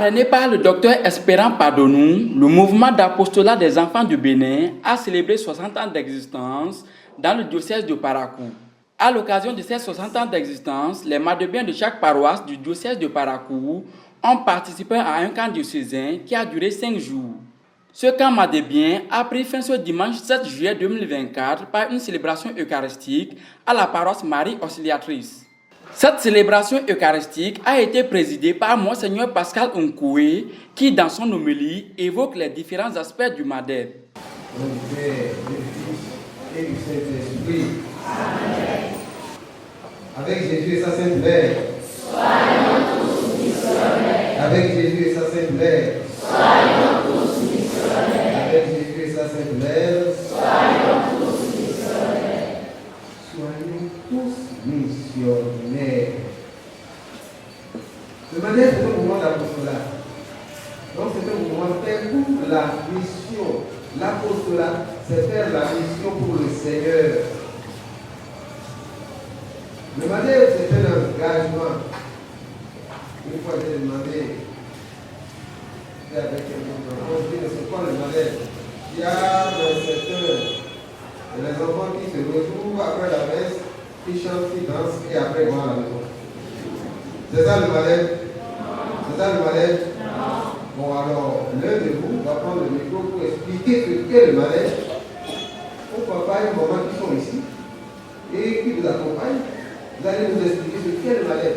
Parrainé par le docteur Espérant Padonou, le mouvement d'apostolat des enfants du Bénin a célébré 60 ans d'existence dans le diocèse de Parakou. À l'occasion de ces 60 ans d'existence, les madébiens de chaque paroisse du diocèse de Parakou ont participé à un camp diocésain qui a duré 5 jours. Ce camp madébien a pris fin ce dimanche 7 juillet 2024 par une célébration eucharistique à la paroisse Marie Auxiliatrice. Cette célébration eucharistique a été présidée par Monseigneur Pascal Nkoué qui, dans son homélie, évoque les différents aspects du Madeb. Au nom du Père, du Fils et du Saint-Esprit. Amen. Avec Jésus et sa Sainte Mère. Soyons tous missionnaires. Avec Jésus et sa Sainte Mère. Soyons tous missionnaires. Avec Jésus et sa Sainte Mère. Soyons tous missionnaires. Soyons tous missionnaires. Le Madeb est un mouvement d'apostolat. Donc c'est un mouvement fait pour la mission. L'apostolat, c'est faire la mission pour le Seigneur. Le Madeb, c'est un engagement. Une fois j'ai demandé, avec quelqu'un, on dit que c'est quoi le Madeb? Il y a dans cette heure, les enfants qui se retrouvent après la messe, qui chantent, qui dansent, et après vont à la maison. C'est ça le Madeb? C'est ça le Madeb? Bon, alors, l'un de vous va prendre le micro pour expliquer ce qu'est le Madeb aux papas et mamans qui sont ici et qui vous accompagnent. Vous allez nous expliquer ce qu'est le Madeb.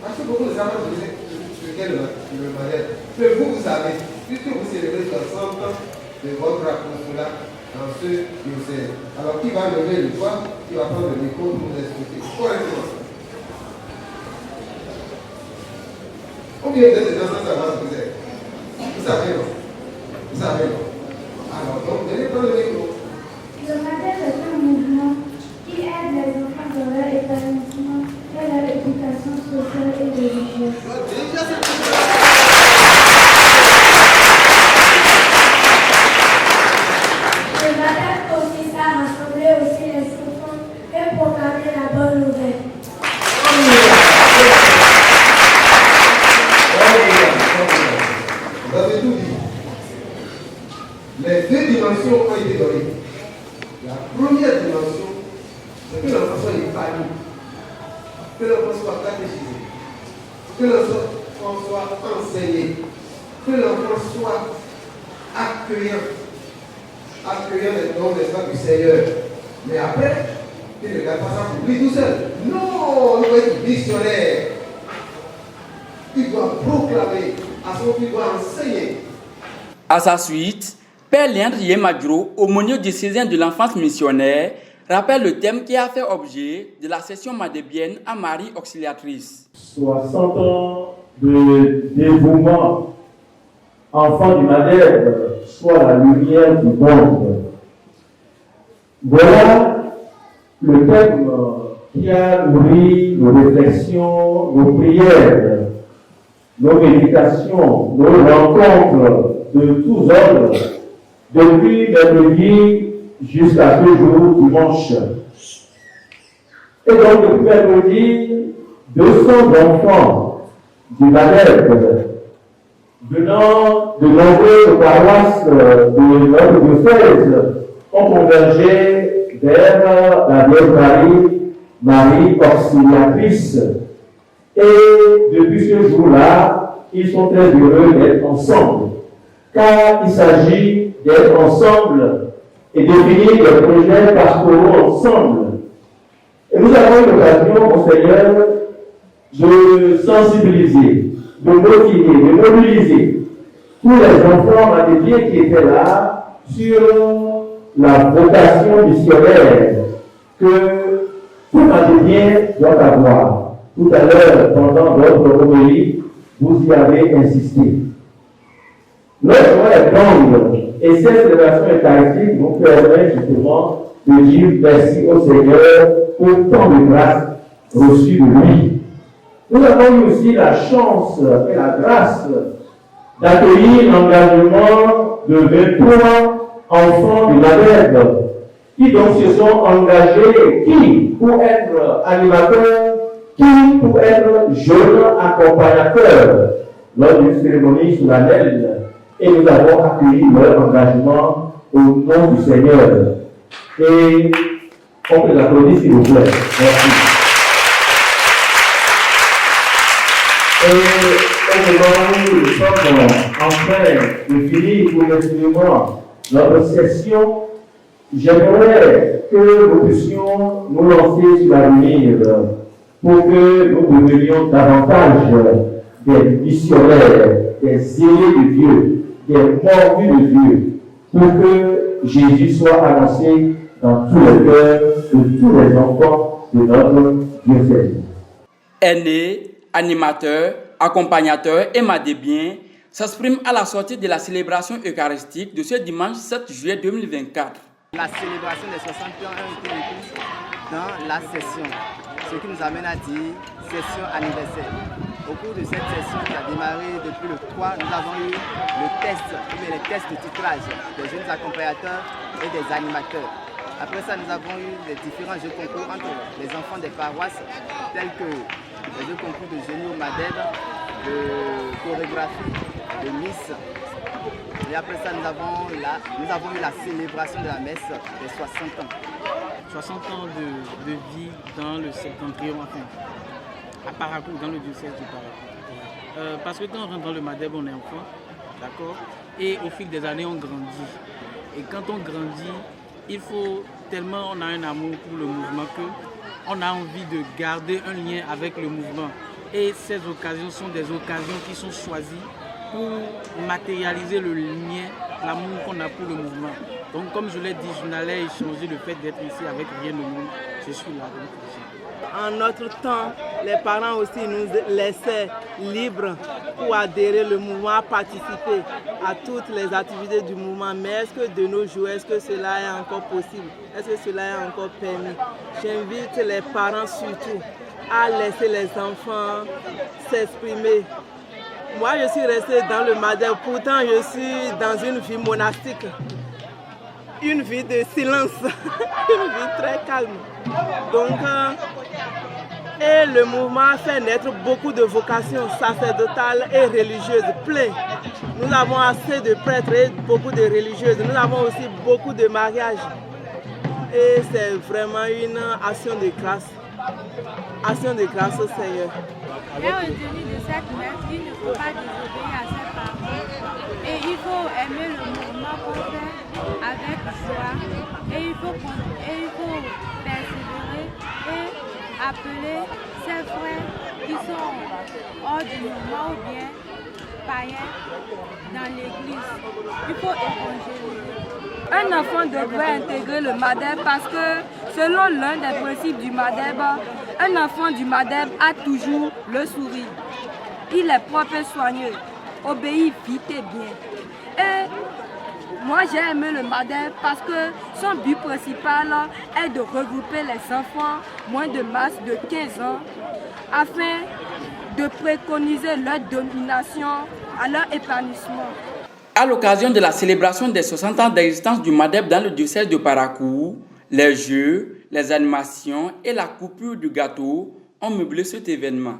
Parce que beaucoup ne savent pas ce qu'est le Madeb. Mais vous savez, puisque vous célébrez 60 ans de votre apostolat dans ce diocèse. Alors, qui va lever le doigt, qui va prendre le micro pour nous expliquer correctement. Combien vous êtes dans ce savoir que vous êtes? Vous savez, non? Vous savez, non? Alors, donc, vous allez prendre le micro. Le Madeb est un mouvement qui aide les enfants dans leur épanouissement et leur éducation sociale et religieuse. Le Madeb consiste à rassembler aussi les enfants et proclamer la bonne nouvelle. Vous avez tout dit. Les deux dimensions ont été données. La première dimension, c'est que l'enfant soit épanoui, que l'enfant soit catéchisé, que l'enfant soit enseigné, que l'enfant soit accueillant les dons, n'est-ce pas, du Seigneur. Mais après, il ne regarde pas ça pour lui tout seul. Non, il doit être missionnaire. Il doit proclamer, à son tour, il doit enseigner. À sa suite, Père Léandre Yemadjuro, aumônier diocésain de l'enfance missionnaire, rappelle le thème qui a fait objet de la session madébienne à Marie Auxiliatrice. 60 ans de dévouement, enfant du Madeb, soit la lumière du monde. Voilà le thème qui a nourri nos réflexions, nos prières, nos méditations, nos rencontres de tous ordres, depuis mercredi jusqu'à ce jour, dimanche. Et donc, depuis mercredi, 200 enfants du Madeb, venant de nombreuses paroisses de notre diocèse, ont convergé vers la Vierge Marie Auxiliatrice. Et depuis ce jour-là, ils sont très heureux d'être ensemble, car il s'agit d'être ensemble et définir des projets pastoraux ensemble. Et nous avons eu l'occasion, Monseigneur, de sensibiliser, de motiver, de mobiliser tous les enfants madébiens qui étaient là sur la vocation missionnaire que tout madébien doit avoir. Tout à l'heure, pendant votre homélie, vous y avez insisté. Notre joie est grande et cette célébration eucharistique nous permet justement de dire merci au Seigneur pour tant de grâce reçue de lui. Nous avons eu aussi la chance et la grâce d'accueillir l'engagement de 23 enfants du Madeb qui donc se sont engagés, qui pour être animateurs, qui pour être jeunes accompagnateurs. lors d'une cérémonie solennelle et nous avons accueilli leur engagement au nom du Seigneur. Et on peut l'applaudir s'il vous plaît. Merci. Et au moment où nous sommes en train de finir progressivement notre session, j'aimerais que nous puissions nous lancer sur l'avenir pour que nous devenions davantage des missionnaires, des zélés de Dieu, des mordus de Dieu, pour que Jésus soit annoncé dans tous les cœurs de tous les enfants de notre diocèse. Aînés, animateurs, accompagnateurs et madébiens s'expriment à la sortie de la célébration eucharistique de ce dimanche 7 juillet 2024. La célébration des 60 ans a été incluse dans la session, ce qui nous amène à dire session anniversaire. Au cours de cette session qui a démarré depuis le 3, nous avons eu les tests de titrage des jeunes accompagnateurs et des animateurs. Après ça, nous avons eu les différents jeux concours entre les enfants des paroisses, tels que les jeux concours de génie au Madeb, de chorégraphie, de Miss. Et après ça, nous avons eu la célébration de la messe des 60 ans. 60 ans de vie dans le septentrion, enfin, à Parakou, dans le diocèse de Parakou. Parce que quand on rentre dans le Madeb, on est enfant, d'accord? Et au fil des années, on grandit. Et quand on grandit, il faut tellement, on a un amour pour le mouvement qu'on a envie de garder un lien avec le mouvement. Et ces occasions sont des occasions qui sont choisies pour matérialiser le lien, l'amour qu'on a pour le mouvement. Donc comme je l'ai dit, je n'allais échanger le fait d'être ici avec rien au monde. Je suis là. Donc, en notre temps, les parents aussi nous laissaient libres pour adhérer au mouvement, à participer à toutes les activités du mouvement. Mais est-ce que de nos jours, est-ce que cela est encore possible? Est-ce que cela est encore permis? J'invite les parents surtout à laisser les enfants s'exprimer. Moi, je suis restée dans le Madeb, pourtant je suis dans une vie monastique, une vie de silence, une vie très calme. Donc, et le mouvement a fait naître beaucoup de vocations sacerdotales et religieuses, plein. Nous avons assez de prêtres et beaucoup de religieuses. Nous avons aussi beaucoup de mariages. Et c'est vraiment une action de grâce. Action de grâce au Seigneur. Et au début de cette messe, il ne faut pas désobéir à ses parents. Et il faut aimer le mouvement qu'on fait avec joie. Et il faut persévérer et appeler ses frères qui sont hors du mouvement ou bien païens dans l'église. Il faut évangéliser. Un enfant devrait intégrer le Madeb parce que, selon l'un des principes du Madeb, un enfant du Madeb a toujours le sourire. Il est propre et soigneux, obéit vite et bien. Et moi j'ai aimé le Madeb parce que son but principal est de regrouper les enfants moins de masse de 15 ans afin de préconiser leur domination à leur épanouissement. À l'occasion de la célébration des 60 ans d'existence du Madeb dans le diocèse de Parakou, les jeux, les animations et la coupure du gâteau ont meublé cet événement.